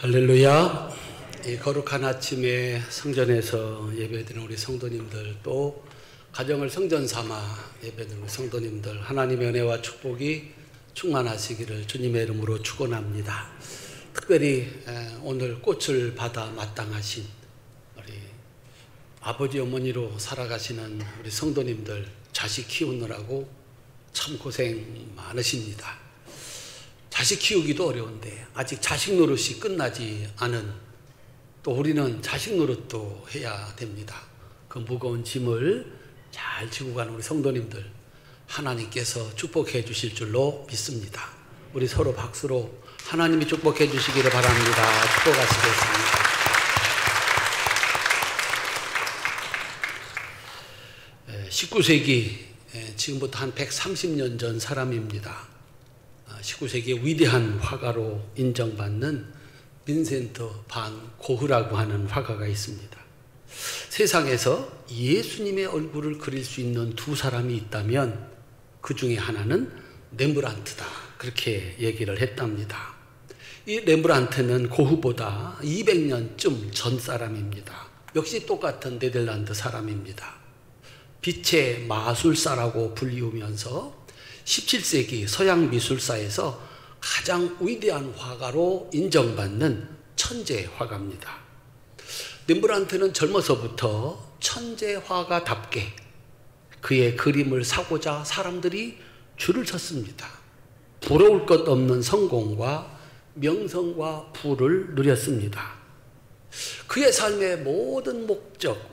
할렐루야. 이 거룩한 아침에 성전에서 예배드리는 우리 성도님들, 또 가정을 성전 삼아 예배드리는 성도님들, 하나님의 은혜와 축복이 충만하시기를 주님의 이름으로 축원합니다. 특별히 오늘 꽃을 받아 마땅하신 우리 아버지 어머니로 살아가시는 우리 성도님들, 자식 키우느라고 참 고생 많으십니다. 자식 키우기도 어려운데 아직 자식 노릇이 끝나지 않은, 또 우리는 자식 노릇도 해야 됩니다. 그 무거운 짐을 잘 지고 가는 우리 성도님들, 하나님께서 축복해 주실 줄로 믿습니다. 우리 서로 박수로 하나님이 축복해 주시기를 바랍니다. 축복하시겠습니다. 19세기, 지금부터 한 130년 전 사람입니다. 19세기의 위대한 화가로 인정받는 빈센트 반 고흐라고 하는 화가가 있습니다. 세상에서 예수님의 얼굴을 그릴 수 있는 두 사람이 있다면 그 중에 하나는 렘브란트다, 그렇게 얘기를 했답니다. 이 렘브란트는 고흐보다 200년쯤 전 사람입니다. 역시 똑같은 네덜란드 사람입니다. 빛의 마술사라고 불리우면서 17세기 서양 미술사에서 가장 위대한 화가로 인정받는 천재 화가입니다. 렘브란트는 젊어서부터 천재 화가답게 그의 그림을 사고자 사람들이 줄을 섰습니다. 부러울 것 없는 성공과 명성과 부를 누렸습니다. 그의 삶의 모든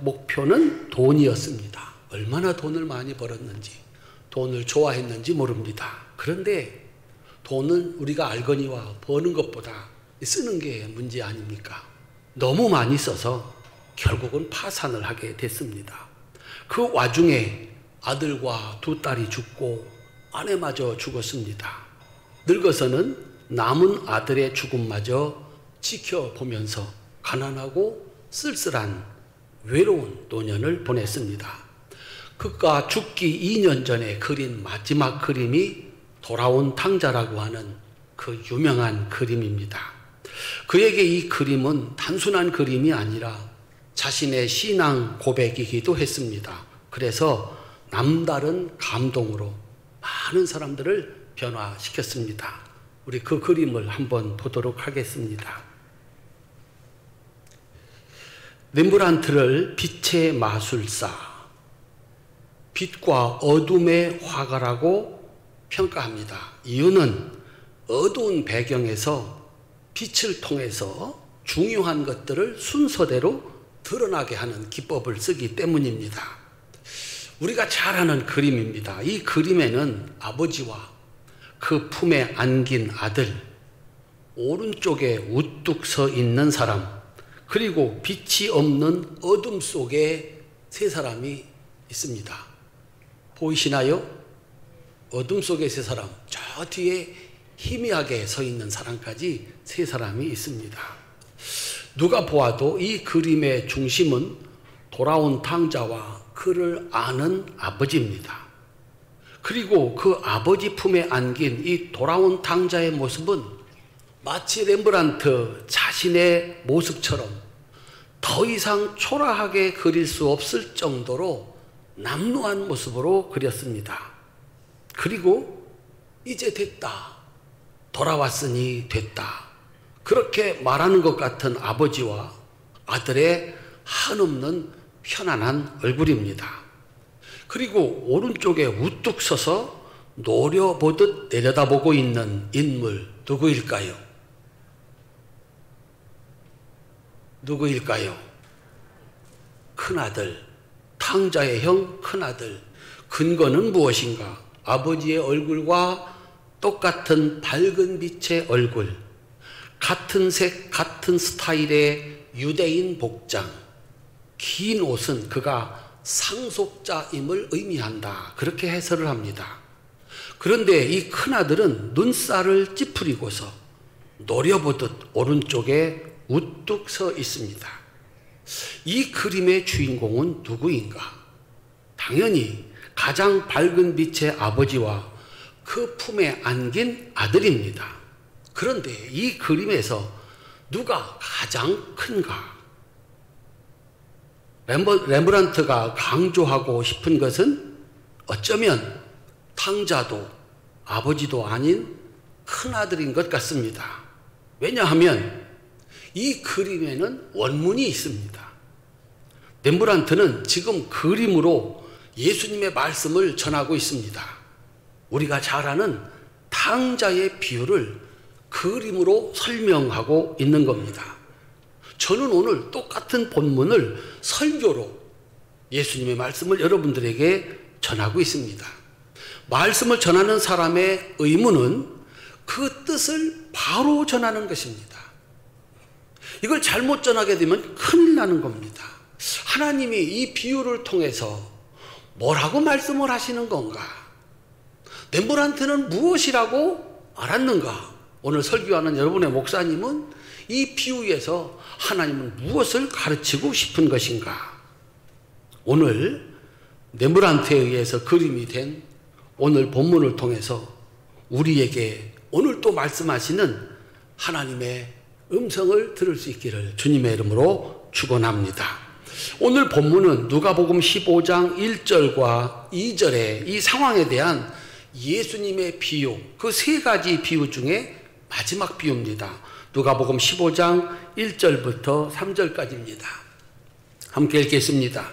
목표는 돈이었습니다. 얼마나 돈을 많이 벌었는지, 돈을 좋아했는지 모릅니다. 그런데 돈은 우리가 알거니와 버는 것보다 쓰는 게 문제 아닙니까? 너무 많이 써서 결국은 파산을 하게 됐습니다. 그 와중에 아들과 두 딸이 죽고 아내마저 죽었습니다. 늙어서는 남은 아들의 죽음마저 지켜보면서 가난하고 쓸쓸한 외로운 노년을 보냈습니다. 그가 죽기 2년 전에 그린 마지막 그림이 돌아온 탕자라고 하는 그 유명한 그림입니다. 그에게 이 그림은 단순한 그림이 아니라 자신의 신앙 고백이기도 했습니다. 그래서 남다른 감동으로 많은 사람들을 변화시켰습니다. 우리 그 그림을 한번 보도록 하겠습니다. 렘브란트를 빛의 마술사, 빛과 어둠의 화가라고 평가합니다. 이유는 어두운 배경에서 빛을 통해서 중요한 것들을 순서대로 드러나게 하는 기법을 쓰기 때문입니다. 우리가 잘 아는 그림입니다. 이 그림에는 아버지와 그 품에 안긴 아들, 오른쪽에 우뚝 서 있는 사람, 그리고 빛이 없는 어둠 속에 세 사람이 있습니다. 보이시나요? 어둠 속의 세 사람, 저 뒤에 희미하게 서 있는 사람까지 세 사람이 있습니다. 누가 보아도 이 그림의 중심은 돌아온 탕자와 그를 아는 아버지입니다. 그리고 그 아버지 품에 안긴 이 돌아온 탕자의 모습은 마치 렘브란트 자신의 모습처럼 더 이상 초라하게 그릴 수 없을 정도로 남루한 모습으로 그렸습니다. 그리고 이제 됐다, 돌아왔으니 됐다, 그렇게 말하는 것 같은 아버지와 아들의 한없는 편안한 얼굴입니다. 그리고 오른쪽에 우뚝 서서 노려보듯 내려다보고 있는 인물, 누구일까요? 누구일까요? 큰아들, 탕자의 형 큰아들. 근거는 무엇인가? 아버지의 얼굴과 똑같은 밝은 빛의 얼굴, 같은 색, 같은 스타일의 유대인 복장, 긴 옷은 그가 상속자임을 의미한다, 그렇게 해설을 합니다. 그런데 이 큰아들은 눈살을 찌푸리고서 노려보듯 오른쪽에 우뚝 서 있습니다. 이 그림의 주인공은 누구인가? 당연히 가장 밝은 빛의 아버지와 그 품에 안긴 아들입니다. 그런데 이 그림에서 누가 가장 큰가? 렘브란트가 강조하고 싶은 것은 어쩌면 탕자도 아버지도 아닌 큰아들인 것 같습니다. 왜냐하면 이 그림에는 원문이 있습니다. 렘브란트는 지금 그림으로 예수님의 말씀을 전하고 있습니다. 우리가 잘 아는 탕자의 비유를 그림으로 설명하고 있는 겁니다. 저는 오늘 똑같은 본문을 설교로 예수님의 말씀을 여러분들에게 전하고 있습니다. 말씀을 전하는 사람의 의무는 그 뜻을 바로 전하는 것입니다. 이걸 잘못 전하게 되면 큰일 나는 겁니다. 하나님이 이 비유를 통해서 뭐라고 말씀을 하시는 건가? 렘브란트는 무엇이라고 알았는가? 오늘 설교하는 여러분의 목사님은 이 비유에서 하나님은 무엇을 가르치고 싶은 것인가? 오늘 렘브란트에 의해서 그림이 된 오늘 본문을 통해서 우리에게 오늘 또 말씀하시는 하나님의 음성을 들을 수 있기를 주님의 이름으로 축원합니다. 오늘 본문은 누가복음 15장 1절과 2절의 이 상황에 대한 예수님의 비유, 그 세 가지 비유 중에 마지막 비유입니다. 누가복음 15장 1절부터 3절까지입니다. 함께 읽겠습니다.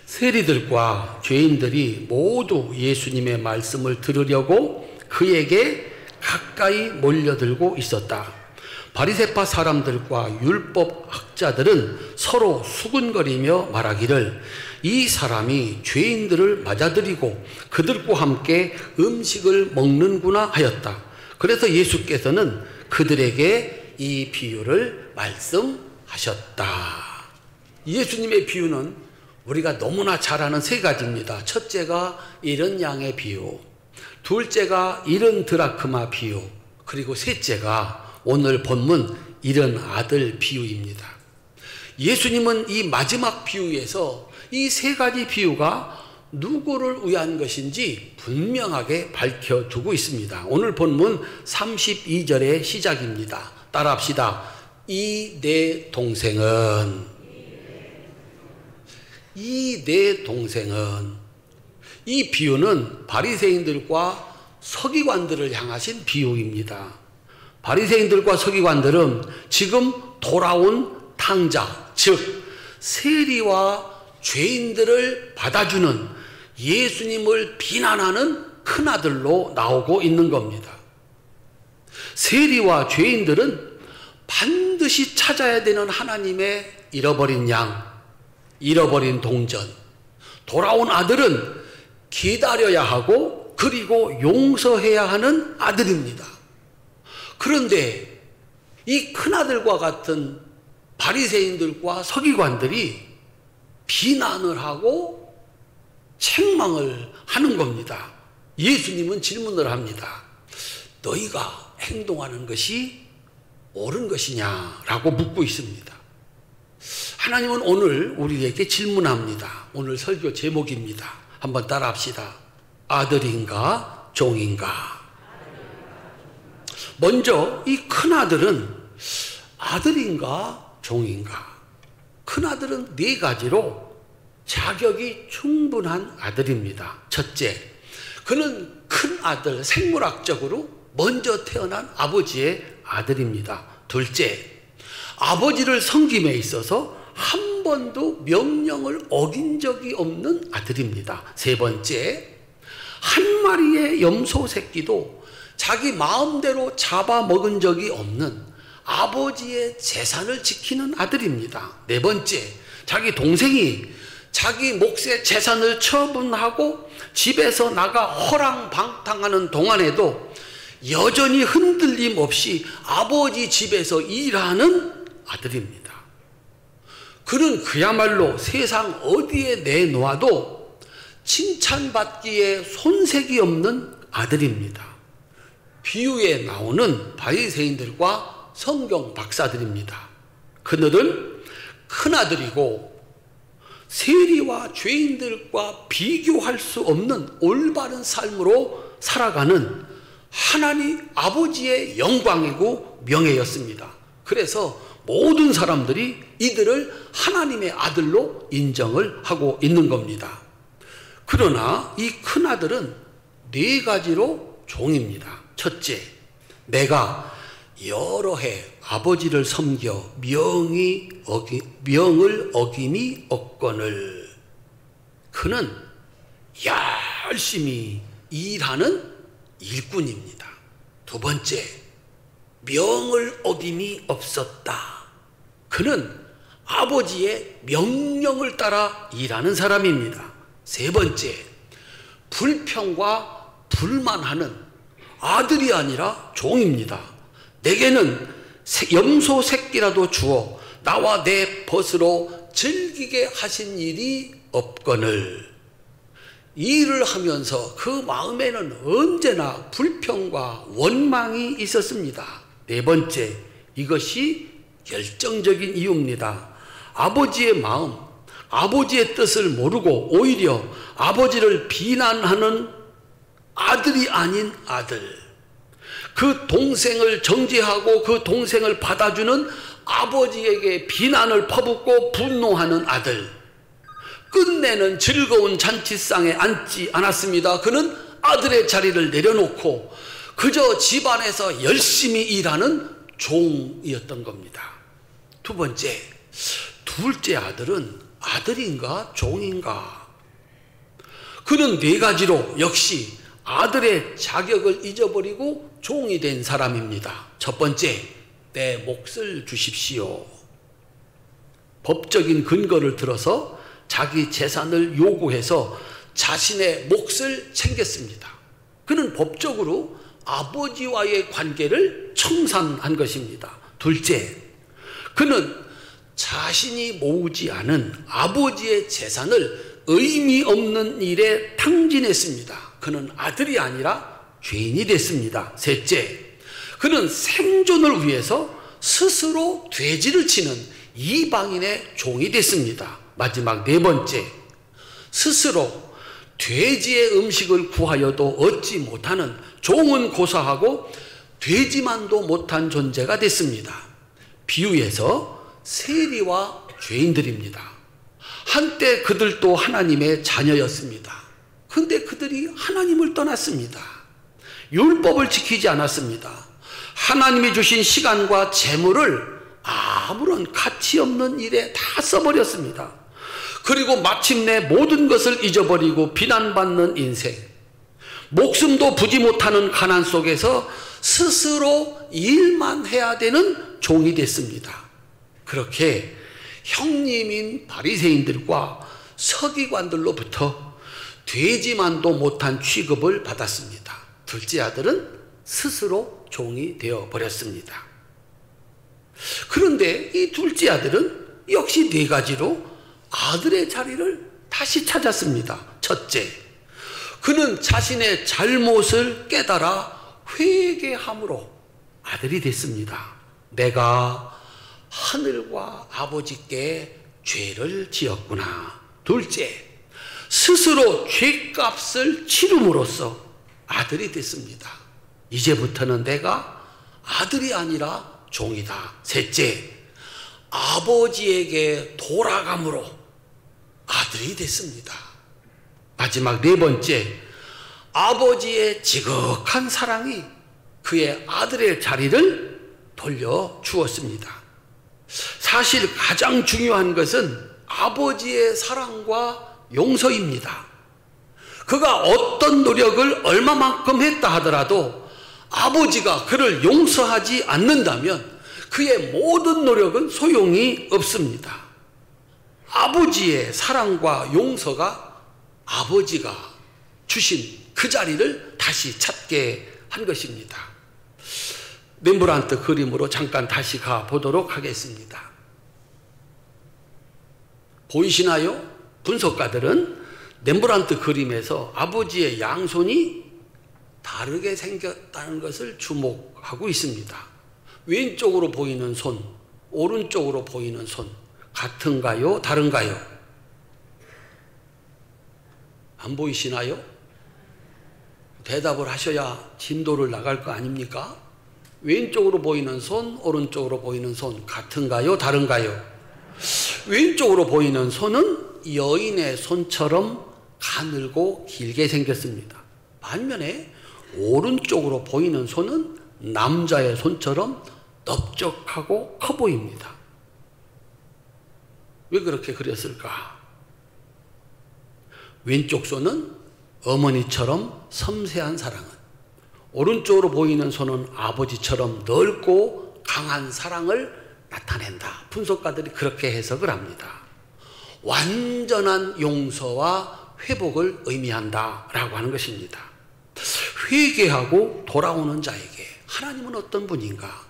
세리들과 죄인들이 모두 예수님의 말씀을 들으려고 그에게 가까이 몰려들고 있었다. 바리새파 사람들과 율법 학자들은 서로 수군거리며 말하기를 이 사람이 죄인들을 맞아들이고 그들과 함께 음식을 먹는구나 하였다. 그래서 예수께서는 그들에게 이 비유를 말씀하셨다. 예수님의 비유는 우리가 너무나 잘 아는 세 가지입니다. 첫째가 70양의 비유, 둘째가 70드라크마 비유, 그리고 셋째가 오늘 본문 70아들 비유입니다. 예수님은 이 마지막 비유에서 이 세 가지 비유가 누구를 위한 것인지 분명하게 밝혀두고 있습니다. 오늘 본문 32절의 시작입니다. 따라합시다. 이 내 동생은, 이 내 동생은, 이 비유는 바리새인들과 서기관들을 향하신 비유입니다. 바리새인들과 서기관들은 지금 돌아온 탕자, 즉 세리와 죄인들을 받아주는 예수님을 비난하는 큰아들로 나오고 있는 겁니다. 세리와 죄인들은 반드시 찾아야 되는 하나님의 잃어버린 양, 잃어버린 동전, 돌아온 아들은 기다려야 하고 그리고 용서해야 하는 아들입니다. 그런데 이 큰아들과 같은 바리새인들과 서기관들이 비난을 하고 책망을 하는 겁니다. 예수님은 질문을 합니다. 너희가 행동하는 것이 옳은 것이냐라고 묻고 있습니다. 하나님은 오늘 우리에게 질문합니다. 오늘 설교 제목입니다. 한번 따라합시다. 아들인가 종인가? 먼저 이 큰아들은 아들인가 종인가? 큰아들은 네 가지로 자격이 충분한 아들입니다. 첫째, 그는 큰아들, 생물학적으로 먼저 태어난 아버지의 아들입니다. 둘째, 아버지를 섬김에 있어서 한 번도 명령을 어긴 적이 없는 아들입니다. 세 번째, 한 마리의 염소 새끼도 자기 마음대로 잡아먹은 적이 없는 아버지의 재산을 지키는 아들입니다. 네 번째, 자기 동생이 자기 몫의 재산을 처분하고 집에서 나가 허랑방탕하는 동안에도 여전히 흔들림 없이 아버지 집에서 일하는 아들입니다. 그는 그야말로 세상 어디에 내놓아도 칭찬받기에 손색이 없는 아들입니다. 비유에 나오는 바리새인들과 성경 박사들입니다. 그들은 큰아들이고 세리와 죄인들과 비교할 수 없는 올바른 삶으로 살아가는 하나님 아버지의 영광이고 명예였습니다. 그래서 모든 사람들이 이들을 하나님의 아들로 인정을 하고 있는 겁니다. 그러나 이 큰아들은 네 가지로 종입니다. 첫째, 내가 여러 해 아버지를 섬겨 명을 어김이 없거늘. 그는 열심히 일하는 일꾼입니다. 두 번째, 명을 어김이 없었다. 그는 아버지의 명령을 따라 일하는 사람입니다. 세 번째, 불평과 불만하는 아들이 아니라 종입니다. 내게는 염소 새끼라도 주어 나와 내 벗으로 즐기게 하신 일이 없거늘. 일을 하면서 그 마음에는 언제나 불평과 원망이 있었습니다. 네 번째, 이것이 결정적인 이유입니다. 아버지의 마음, 아버지의 뜻을 모르고 오히려 아버지를 비난하는 아들이 아닌 아들, 그 동생을 정죄하고 그 동생을 받아주는 아버지에게 비난을 퍼붓고 분노하는 아들, 끝내는 즐거운 잔치상에 앉지 않았습니다. 그는 아들의 자리를 내려놓고 그저 집안에서 열심히 일하는 종이었던 겁니다. 두 번째, 둘째 아들은 아들인가 종인가? 그는 네 가지로 역시 아들의 자격을 잊어버리고 종이 된 사람입니다. 첫 번째, 내 몫을 주십시오. 법적인 근거를 들어서 자기 재산을 요구해서 자신의 몫을 챙겼습니다. 그는 법적으로 아버지와의 관계를 청산한 것입니다. 둘째, 그는 자신이 모으지 않은 아버지의 재산을 의미 없는 일에 탕진했습니다. 그는 아들이 아니라 죄인이 됐습니다. 셋째, 그는 생존을 위해서 스스로 돼지를 치는 이방인의 종이 됐습니다. 마지막 네 번째, 스스로 돼지의 음식을 구하여도 얻지 못하는 종은 고사하고 돼지만도 못한 존재가 됐습니다. 비유에서 세리와 죄인들입니다. 한때 그들도 하나님의 자녀였습니다. 근데 그들이 하나님을 떠났습니다. 율법을 지키지 않았습니다. 하나님이 주신 시간과 재물을 아무런 가치 없는 일에 다 써버렸습니다. 그리고 마침내 모든 것을 잊어버리고 비난받는 인생, 목숨도 부지 못하는 가난 속에서 스스로 일만 해야 되는 종이 됐습니다. 그렇게 형님인 바리새인들과 서기관들로부터 돼지만도 못한 취급을 받았습니다. 둘째 아들은 스스로 종이 되어버렸습니다. 그런데 이 둘째 아들은 역시 네 가지로 아들의 자리를 다시 찾았습니다. 첫째, 그는 자신의 잘못을 깨달아 회개함으로 아들이 됐습니다. 내가 하늘과 아버지께 죄를 지었구나. 둘째, 스스로 죄값을 치름으로써 아들이 됐습니다. 이제부터는 내가 아들이 아니라 종이다. 셋째, 아버지에게 돌아감으로 아들이 됐습니다. 마지막 네 번째, 아버지의 지극한 사랑이 그의 아들의 자리를 돌려주었습니다. 사실 가장 중요한 것은 아버지의 사랑과 용서입니다. 그가 어떤 노력을 얼마만큼 했다 하더라도 아버지가 그를 용서하지 않는다면 그의 모든 노력은 소용이 없습니다. 아버지의 사랑과 용서가 아버지가 주신 그 자리를 다시 찾게 한 것입니다. 렘브란트 그림으로 잠깐 다시 가보도록 하겠습니다. 보이시나요? 분석가들은 렘브란트 그림에서 아버지의 양손이 다르게 생겼다는 것을 주목하고 있습니다. 왼쪽으로 보이는 손, 오른쪽으로 보이는 손, 같은가요? 다른가요? 안 보이시나요? 대답을 하셔야 진도를 나갈 거 아닙니까? 왼쪽으로 보이는 손, 오른쪽으로 보이는 손 같은가요? 다른가요? 왼쪽으로 보이는 손은 여인의 손처럼 가늘고 길게 생겼습니다. 반면에 오른쪽으로 보이는 손은 남자의 손처럼 넓적하고 커 보입니다. 왜 그렇게 그렸을까? 왼쪽 손은 어머니처럼 섬세한 사랑을, 오른쪽으로 보이는 손은 아버지처럼 넓고 강한 사랑을 나타낸다. 분석가들이 그렇게 해석을 합니다. 완전한 용서와 회복을 의미한다 라고 하는 것입니다. 회개하고 돌아오는 자에게 하나님은 어떤 분인가?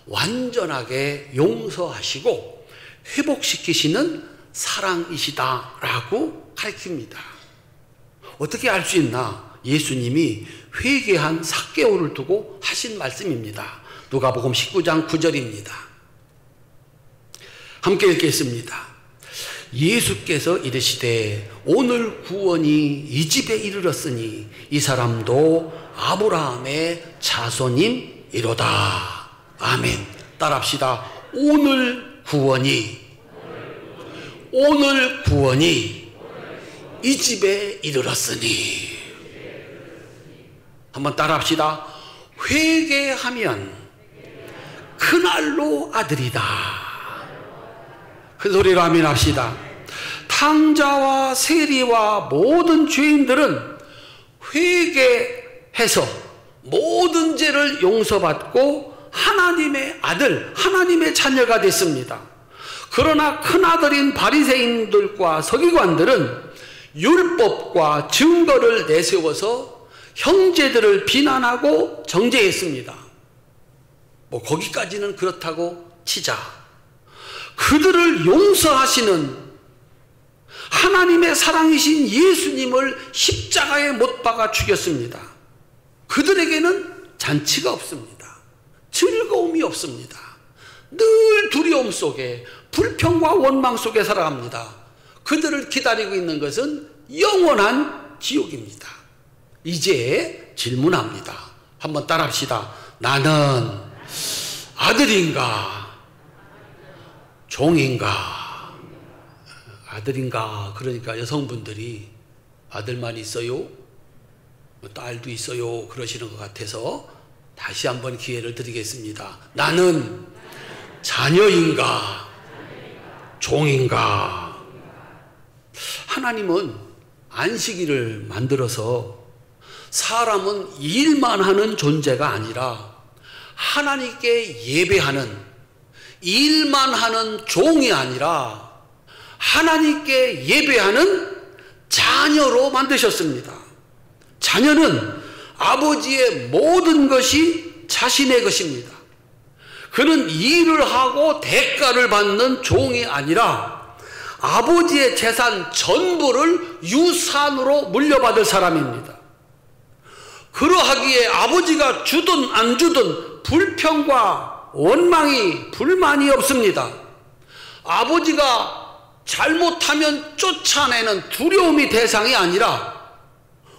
완전하게 용서하시고 회복시키시는 사랑이시다 라고 가르칩니다. 어떻게 알 수 있나? 예수님이 회개한 삭개오를 두고 하신 말씀입니다. 누가복음 19장 9절입니다. 함께 읽겠습니다. 예수께서 이르시되 오늘 구원이 이 집에 이르렀으니 이 사람도 아브라함의 자손임이로다. 아멘. 따라합시다. 오늘 구원이 이 집에 이르렀으니. 한번 따라합시다. 회개하면 그날로 아들이다. 큰 소리로 아멘 합시다. 탕자와 세리와 모든 죄인들은 회개해서 모든 죄를 용서받고 하나님의 아들, 하나님의 자녀가 됐습니다. 그러나 큰아들인 바리새인들과 서기관들은 율법과 증거를 내세워서 형제들을 비난하고 정죄했습니다. 뭐 거기까지는 그렇다고 치자. 그들을 용서하시는 하나님의 사랑이신 예수님을 십자가에 못 박아 죽였습니다. 그들에게는 잔치가 없습니다. 즐거움이 없습니다. 늘 두려움 속에, 불평과 원망 속에 살아갑니다. 그들을 기다리고 있는 것은 영원한 지옥입니다. 이제 질문합니다. 한번 따라합시다. 나는 아들인가 종인가? 아들인가? 그러니까 여성분들이 아들만 있어요? 딸도 있어요? 그러시는 것 같아서 다시 한번 기회를 드리겠습니다. 나는 자녀인가 종인가? 하나님은 안식일을 만들어서 사람은 일만 하는 존재가 아니라 하나님께 예배하는, 일만 하는 종이 아니라 하나님께 예배하는 자녀로 만드셨습니다. 자녀는 아버지의 모든 것이 자신의 것입니다. 그는 일을 하고 대가를 받는 종이 아니라 아버지의 재산 전부를 유산으로 물려받을 사람입니다. 그러하기에 아버지가 주든 안 주든 불평과 원망이, 불만이 없습니다. 아버지가 잘못하면 쫓아내는 두려움이 대상이 아니라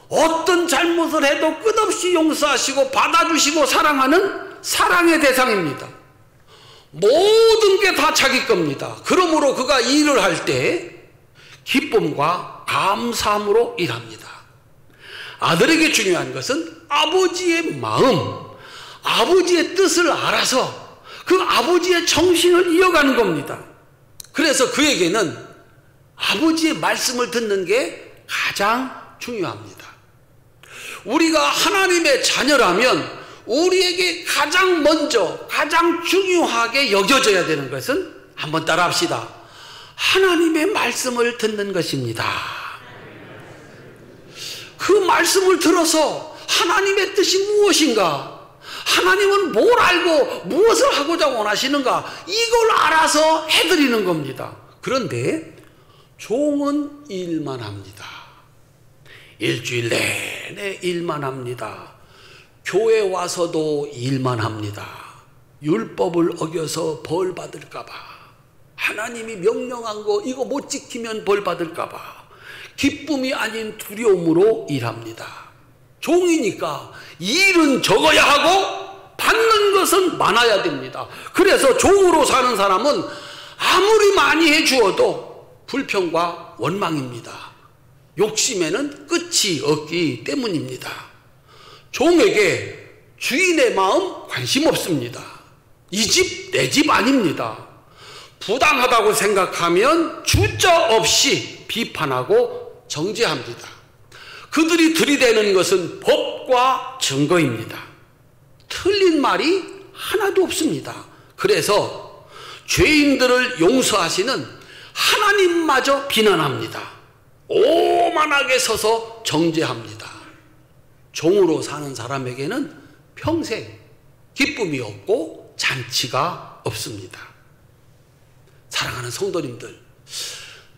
어떤 잘못을 해도 끝없이 용서하시고 받아주시고 사랑하는 사랑의 대상입니다. 모든 게 다 자기 겁니다. 그러므로 그가 일을 할 때 기쁨과 감사함으로 일합니다. 아들에게 중요한 것은 아버지의 마음, 아버지의 뜻을 알아서 그 아버지의 정신을 이어가는 겁니다. 그래서 그에게는 아버지의 말씀을 듣는 게 가장 중요합니다. 우리가 하나님의 자녀라면 우리에게 가장 먼저, 가장 중요하게 여겨져야 되는 것은, 한번 따라 합시다. 하나님의 말씀을 듣는 것입니다. 그 말씀을 들어서 하나님의 뜻이 무엇인가, 하나님은 뭘 알고 무엇을 하고자 원하시는가, 이걸 알아서 해드리는 겁니다. 그런데 종은 일만 합니다. 일주일 내내 일만 합니다. 교회 와서도 일만 합니다. 율법을 어겨서 벌 받을까봐, 하나님이 명령한 거 이거 못 지키면 벌 받을까봐 기쁨이 아닌 두려움으로 일합니다. 종이니까 일은 적어야 하고 받는 것은 많아야 됩니다. 그래서 종으로 사는 사람은 아무리 많이 해주어도 불평과 원망입니다. 욕심에는 끝이 없기 때문입니다. 종에게 주인의 마음 관심 없습니다. 이 집 내 집 아닙니다. 부당하다고 생각하면 주저 없이 비판하고 정죄합니다. 그들이 들이대는 것은 법과 증거입니다. 틀린 말이 하나도 없습니다. 그래서 죄인들을 용서하시는 하나님마저 비난합니다. 오만하게 서서 정죄합니다. 종으로 사는 사람에게는 평생 기쁨이 없고 잔치가 없습니다. 사랑하는 성도님들,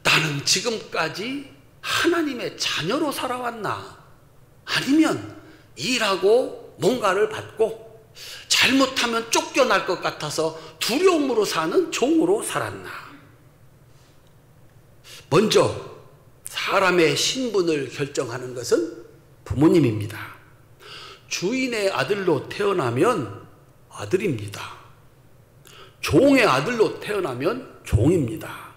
나는 지금까지 하나님의 자녀로 살아왔나? 아니면 일하고 뭔가를 받고 잘못하면 쫓겨날 것 같아서 두려움으로 사는 종으로 살았나? 먼저 사람의 신분을 결정하는 것은 부모님입니다. 주인의 아들로 태어나면 아들입니다. 종의 아들로 태어나면 종입니다.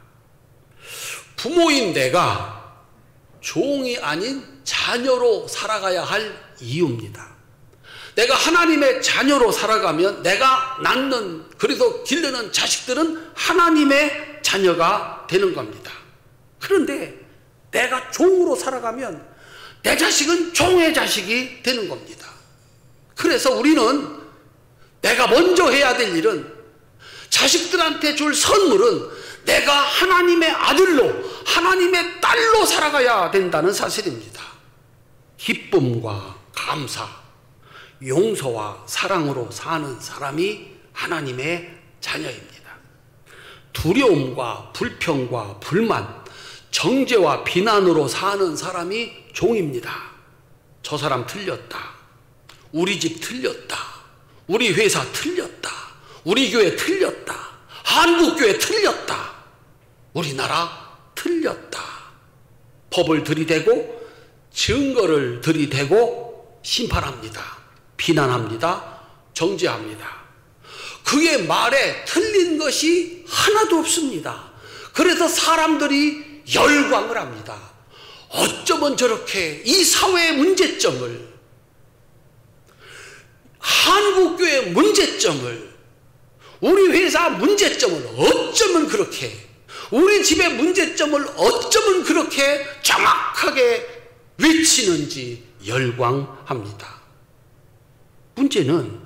부모인 내가 종이 아닌 자녀로 살아가야 할 이유입니다. 내가 하나님의 자녀로 살아가면 내가 낳는, 그래서 기르는 자식들은 하나님의 자녀가 되는 겁니다. 그런데 내가 종으로 살아가면 내 자식은 종의 자식이 되는 겁니다. 그래서 우리는 내가 먼저 해야 될 일은, 자식들한테 줄 선물은 내가 하나님의 아들로, 하나님의 딸로 살아가야 된다는 사실입니다. 기쁨과 감사, 용서와 사랑으로 사는 사람이 하나님의 자녀입니다. 두려움과 불평과 불만, 정죄와 비난으로 사는 사람이 종입니다. 저 사람 틀렸다. 우리 집 틀렸다. 우리 회사 틀렸다. 우리 교회 틀렸다. 한국교회 틀렸다. 우리나라 틀렸다. 법을 들이대고 증거를 들이대고 심판합니다. 비난합니다. 정죄합니다. 그의 말에 틀린 것이 하나도 없습니다. 그래서 사람들이 열광을 합니다. 어쩌면 저렇게 이 사회의 문제점을, 한국교회의 문제점을, 우리 회사 문제점을 어쩌면 그렇게, 우리 집의 문제점을 어쩌면 그렇게 정확하게 외치는지 열광합니다. 문제는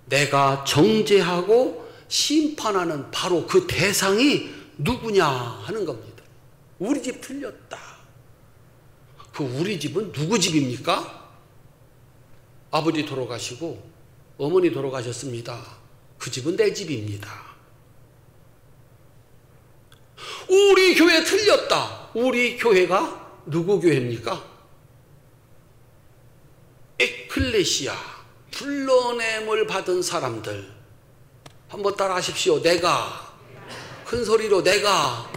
내가 정죄하고 심판하는 바로 그 대상이 누구냐 하는 겁니다. 우리 집 틀렸다. 그 우리 집은 누구 집입니까? 아버지 돌아가시고 어머니 돌아가셨습니다. 그 집은 내 집입니다. 우리 교회 틀렸다. 우리 교회가 누구 교회입니까? 에클레시아, 불러냄을 받은 사람들. 한번 따라 하십시오. 내가, 큰 소리로 내가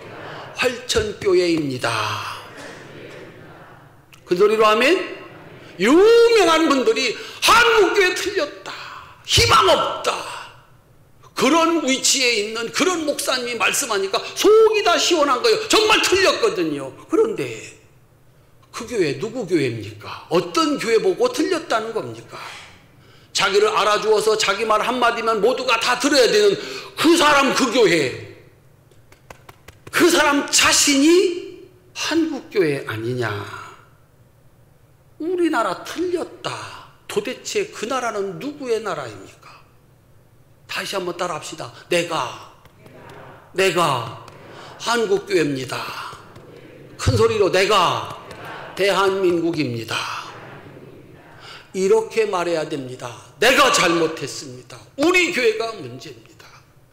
활천교회입니다. 큰 소리로 하면 유명한 분들이 한국교회 틀렸다. 희망 없다. 그런 위치에 있는 그런 목사님이 말씀하니까 속이 다 시원한 거예요. 정말 틀렸거든요. 그런데 그 교회 누구 교회입니까? 어떤 교회 보고 틀렸다는 겁니까? 자기를 알아주어서 자기 말 한마디면 모두가 다 들어야 되는 그 사람, 그 교회, 그 사람 자신이 한국교회 아니냐? 우리나라 틀렸다. 도대체 그 나라는 누구의 나라입니까? 다시 한번 따라 합시다. 내가 한국교회입니다. 큰 소리로 내가 대한민국입니다. 이렇게 말해야 됩니다. 내가 잘못했습니다. 우리 교회가 문제입니다.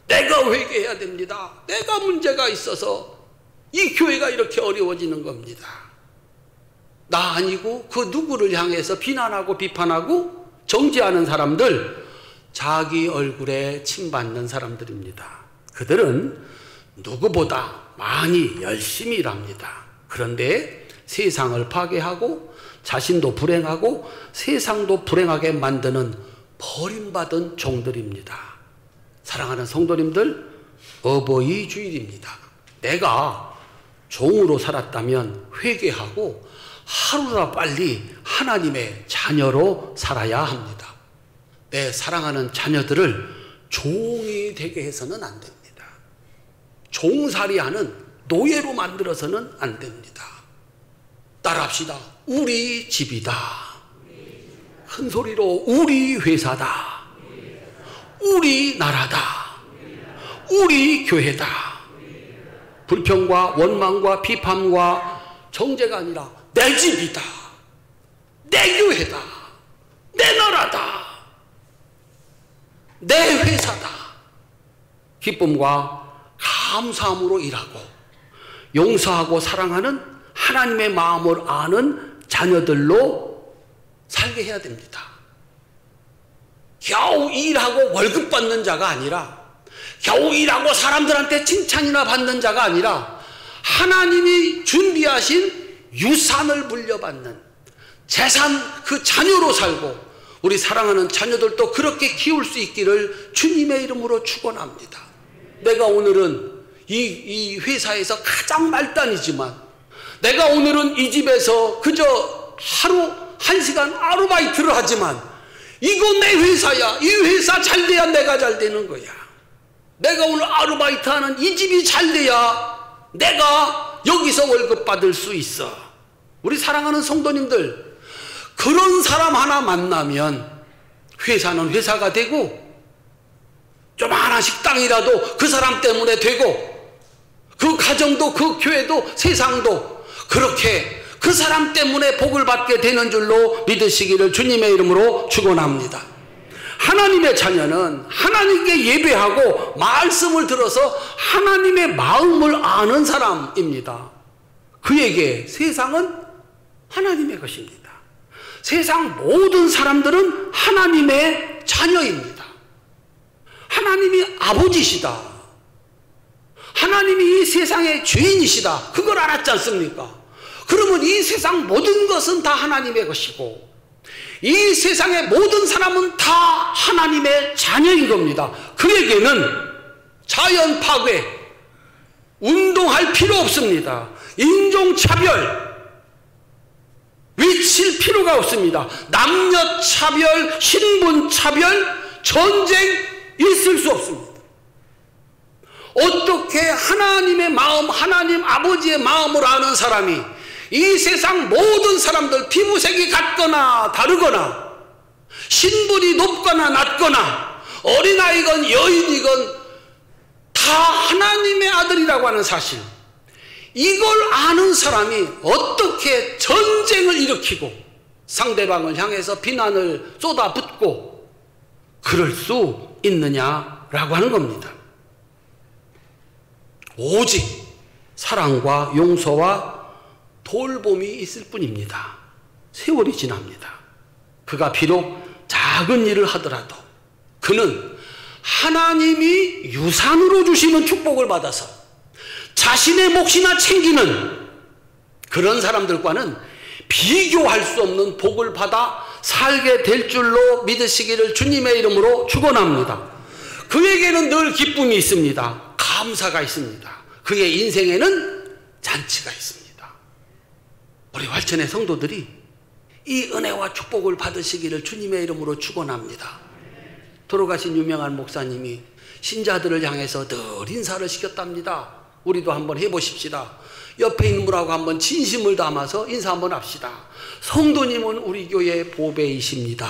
내가 회개해야 됩니다. 내가 문제가 있어서 이 교회가 이렇게 어려워지는 겁니다. 나 아니고 그 누구를 향해서 비난하고 비판하고 정죄하는 사람들, 자기 얼굴에 침받는 사람들입니다. 그들은 누구보다 많이 열심히 일합니다. 그런데 세상을 파괴하고 자신도 불행하고 세상도 불행하게 만드는 버림받은 종들입니다. 사랑하는 성도님들, 어버이 주일입니다. 내가 종으로 살았다면 회개하고 하루나 빨리 하나님의 자녀로 살아야 합니다. 내 사랑하는 자녀들을 종이 되게 해서는 안 됩니다. 종살이하는 노예로 만들어서는 안 됩니다. 따라합시다. 우리 집이다. 큰 소리로 우리 회사다. 우리 나라다. 우리 교회다. 불평과 원망과 비판과 정죄가 아니라 내 집이다. 내 교회다. 내 나라다. 내 회사다. 기쁨과 감사함으로 일하고 용서하고 사랑하는 하나님의 마음을 아는 자녀들로 살게 해야 됩니다. 겨우 일하고 월급 받는 자가 아니라, 겨우 일하고 사람들한테 칭찬이나 받는 자가 아니라, 하나님이 준비하신 유산을 물려받는 재산, 그 자녀로 살고 우리 사랑하는 자녀들도 그렇게 키울 수 있기를 주님의 이름으로 축원합니다. 내가 오늘은 이 회사에서 가장 말단이지만, 내가 오늘은 이 집에서 그저 하루 1시간 아르바이트를 하지만, 이거 내 회사야. 이 회사 잘 돼야 내가 잘 되는 거야. 내가 오늘 아르바이트 하는 이 집이 잘 돼야 내가 여기서 월급 받을 수 있어. 우리 사랑하는 성도님들, 그런 사람 하나 만나면 회사는 회사가 되고, 조그마한 식당이라도 그 사람 때문에 되고, 그 가정도 그 교회도 세상도 그렇게 그 사람 때문에 복을 받게 되는 줄로 믿으시기를 주님의 이름으로 축원합니다. 하나님의 자녀는 하나님께 예배하고 말씀을 들어서 하나님의 마음을 아는 사람입니다. 그에게 세상은 하나님의 것입니다. 세상 모든 사람들은 하나님의 자녀입니다. 하나님이 아버지시다. 하나님이 이 세상의 주인이시다. 그걸 알았지 않습니까? 그러면 이 세상 모든 것은 다 하나님의 것이고, 이 세상의 모든 사람은 다 하나님의 자녀인 겁니다. 그에게는 자연 파괴, 운동할 필요 없습니다. 인종차별, 외칠 필요가 없습니다. 남녀차별, 신분차별, 전쟁 있을 수 없습니다. 어떻게 하나님의 마음, 하나님 아버지의 마음을 아는 사람이 이 세상 모든 사람들 피부색이 같거나 다르거나 신분이 높거나 낮거나 어린아이건 여인이건 다 하나님의 아들이라고 하는 사실, 이걸 아는 사람이 어떻게 전쟁을 일으키고 상대방을 향해서 비난을 쏟아붓고 그럴 수 있느냐라고 하는 겁니다. 오직 사랑과 용서와 돌봄이 있을 뿐입니다. 세월이 지납니다. 그가 비록 작은 일을 하더라도 그는 하나님이 유산으로 주시는 축복을 받아서 자신의 몫이나 챙기는 그런 사람들과는 비교할 수 없는 복을 받아 살게 될 줄로 믿으시기를 주님의 이름으로 축원합니다. 그에게는 늘 기쁨이 있습니다. 감사가 있습니다. 그의 인생에는 잔치가 있습니다. 우리 활천의 성도들이 이 은혜와 축복을 받으시기를 주님의 이름으로 축원합니다. 돌아가신 유명한 목사님이 신자들을 향해서 늘 인사를 시켰답니다. 우리도 한번 해보십시다. 옆에 있는 분하고 한번 진심을 담아서 인사 한번 합시다. 성도님은 우리 교회의 보배이십니다.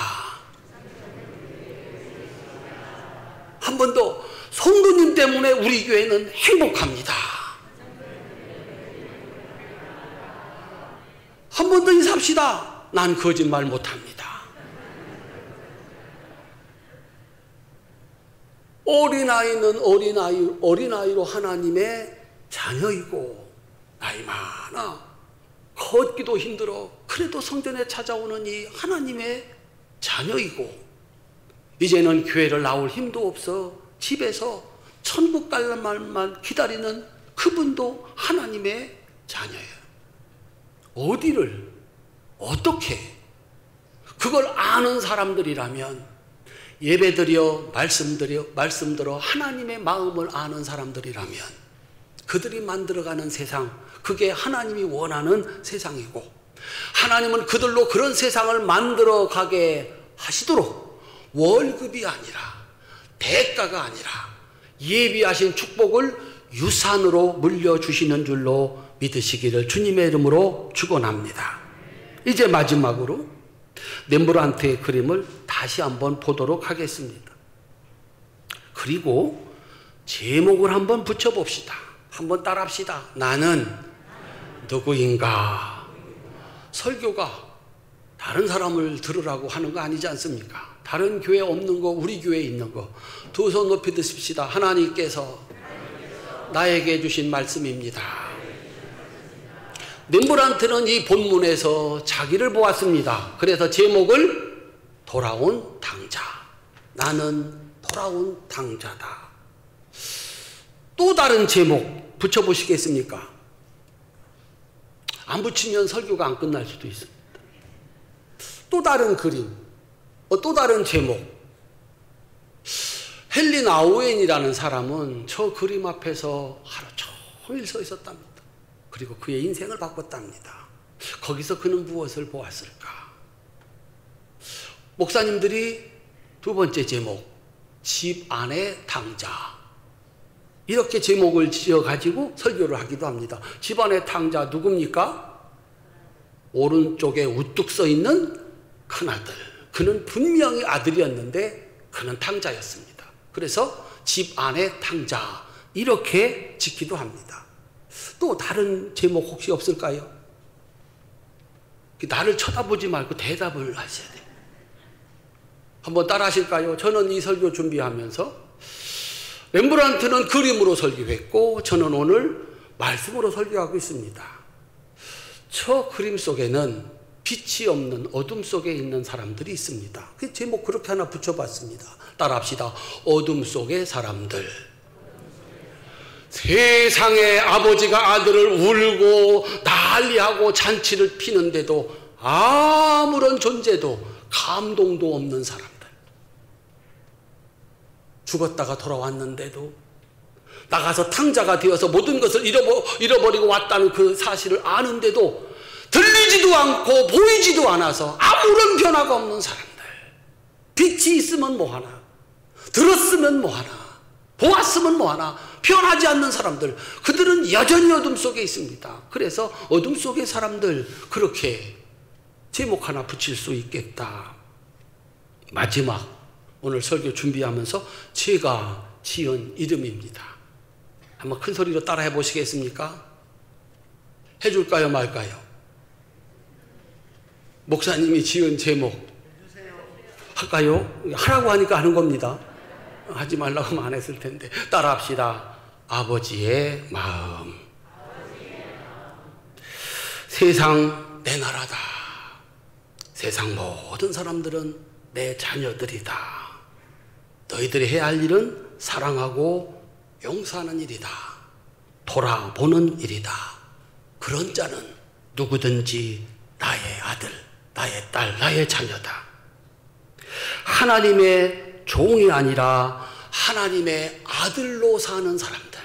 한 번 더, 성도님 때문에 우리 교회는 행복합니다. 한 번 더 인사합시다. 난 거짓말 못합니다. 어린아이는 어린아이로 하나님의 자녀이고, 나이 많아 걷기도 힘들어 그래도 성전에 찾아오는 이 하나님의 자녀이고, 이제는 교회를 나올 힘도 없어 집에서 천국 갈 말만 기다리는 그분도 하나님의 자녀예요. 어디를 어떻게, 그걸 아는 사람들이라면 예배드려 말씀들어 하나님의 마음을 아는 사람들이라면 그들이 만들어가는 세상, 그게 하나님이 원하는 세상이고, 하나님은 그들로 그런 세상을 만들어가게 하시도록 월급이 아니라, 대가가 아니라 예비하신 축복을 유산으로 물려주시는 줄로 믿으시기를 주님의 이름으로 축원합니다. 이제 마지막으로 렘브란트의 그림을 다시 한번 보도록 하겠습니다. 그리고 제목을 한번 붙여봅시다. 한번 따라합시다. 나는 누구인가? 설교가 다른 사람을 들으라고 하는 거 아니지 않습니까? 다른 교회 없는 거 우리 교회에 있는 거 두 손 높이 드십시다. 하나님께서 나에게 주신 말씀입니다. 렘브란트는 이 본문에서 자기를 보았습니다. 그래서 제목을 돌아온 당자. 나는 돌아온 당자다. 또 다른 제목 붙여보시겠습니까? 안 붙이면 설교가 안 끝날 수도 있습니다. 또 다른 그림, 또 다른 제목. 헨리 나우엔이라는 사람은 저 그림 앞에서 하루 종일 서 있었답니다. 그리고 그의 인생을 바꿨답니다. 거기서 그는 무엇을 보았을까? 목사님들이 두 번째 제목, 집 안의 당자, 이렇게 제목을 지어가지고 설교를 하기도 합니다. 집 안의 당자 누굽니까? 오른쪽에 우뚝 서 있는 큰아들. 그는 분명히 아들이었는데 그는 당자였습니다. 그래서 집 안의 당자, 이렇게 짓기도 합니다. 또 다른 제목 혹시 없을까요? 나를 쳐다보지 말고 대답을 하셔야 돼요. 한번 따라 하실까요? 저는 이 설교 준비하면서 렘브란트는 그림으로 설교했고 저는 오늘 말씀으로 설교하고 있습니다. 저 그림 속에는 빛이 없는 어둠 속에 있는 사람들이 있습니다. 그 제목 그렇게 하나 붙여봤습니다. 따라합시다. 어둠 속의 사람들. 세상에 아버지가 아들을 울고 난리하고 잔치를 피는데도 아무런 존재도 감동도 없는 사람들. 죽었다가 돌아왔는데도 나가서 탕자가 되어서 모든 것을 잃어버리고 왔다는 그 사실을 아는데도 들리지도 않고 보이지도 않아서 아무런 변화가 없는 사람들. 빛이 있으면 뭐하나, 들었으면 뭐하나, 보았으면 뭐하나, 변하지 않는 사람들. 그들은 여전히 어둠 속에 있습니다. 그래서 어둠 속의 사람들, 그렇게 제목 하나 붙일 수 있겠다. 마지막 오늘 설교 준비하면서 제가 지은 이름입니다. 한번 큰 소리로 따라해 보시겠습니까? 해줄까요 말까요? 목사님이 지은 제목 할까요? 하라고 하니까 하는 겁니다. 하지 말라고 하면 안 했을 텐데. 따라합시다. 아버지의 마음. 세상 내 나라다. 세상 모든 사람들은 내 자녀들이다. 너희들이 해야 할 일은 사랑하고 용서하는 일이다. 돌아보는 일이다. 그런 자는 누구든지 나의 아들, 나의 딸, 나의 자녀다. 하나님의 종이 아니라 하나님의 아들로 사는 사람들.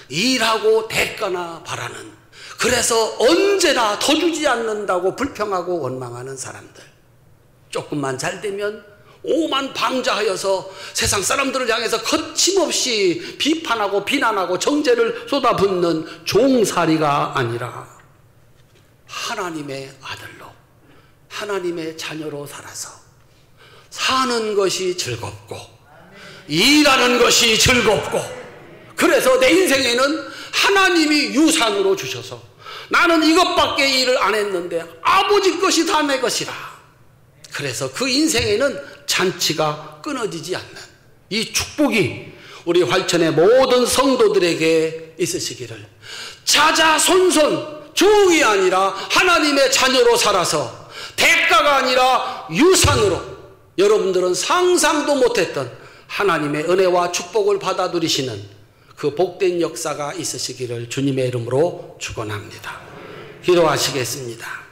일하고 대가나 바라는, 그래서 언제나 더 주지 않는다고 불평하고 원망하는 사람들. 조금만 잘 되면 오만방자하여서 세상 사람들을 향해서 거침없이 비판하고 비난하고 정죄를 쏟아붓는 종살이가 아니라 하나님의 아들로, 하나님의 자녀로 살아서 사는 것이 즐겁고 일하는 것이 즐겁고, 그래서 내 인생에는 하나님이 유산으로 주셔서 나는 이것밖에 일을 안 했는데 아버지 것이 다 내 것이라. 그래서 그 인생에는 잔치가 끊어지지 않는 이 축복이 우리 활천의 모든 성도들에게 있으시기를, 자자손손 종이 아니라 하나님의 자녀로 살아서 대가가 아니라 유산으로 여러분들은 상상도 못했던 하나님의 은혜와 축복을 받아 누리시는 그 복된 역사가 있으시기를 주님의 이름으로 축원합니다. 기도하시겠습니다.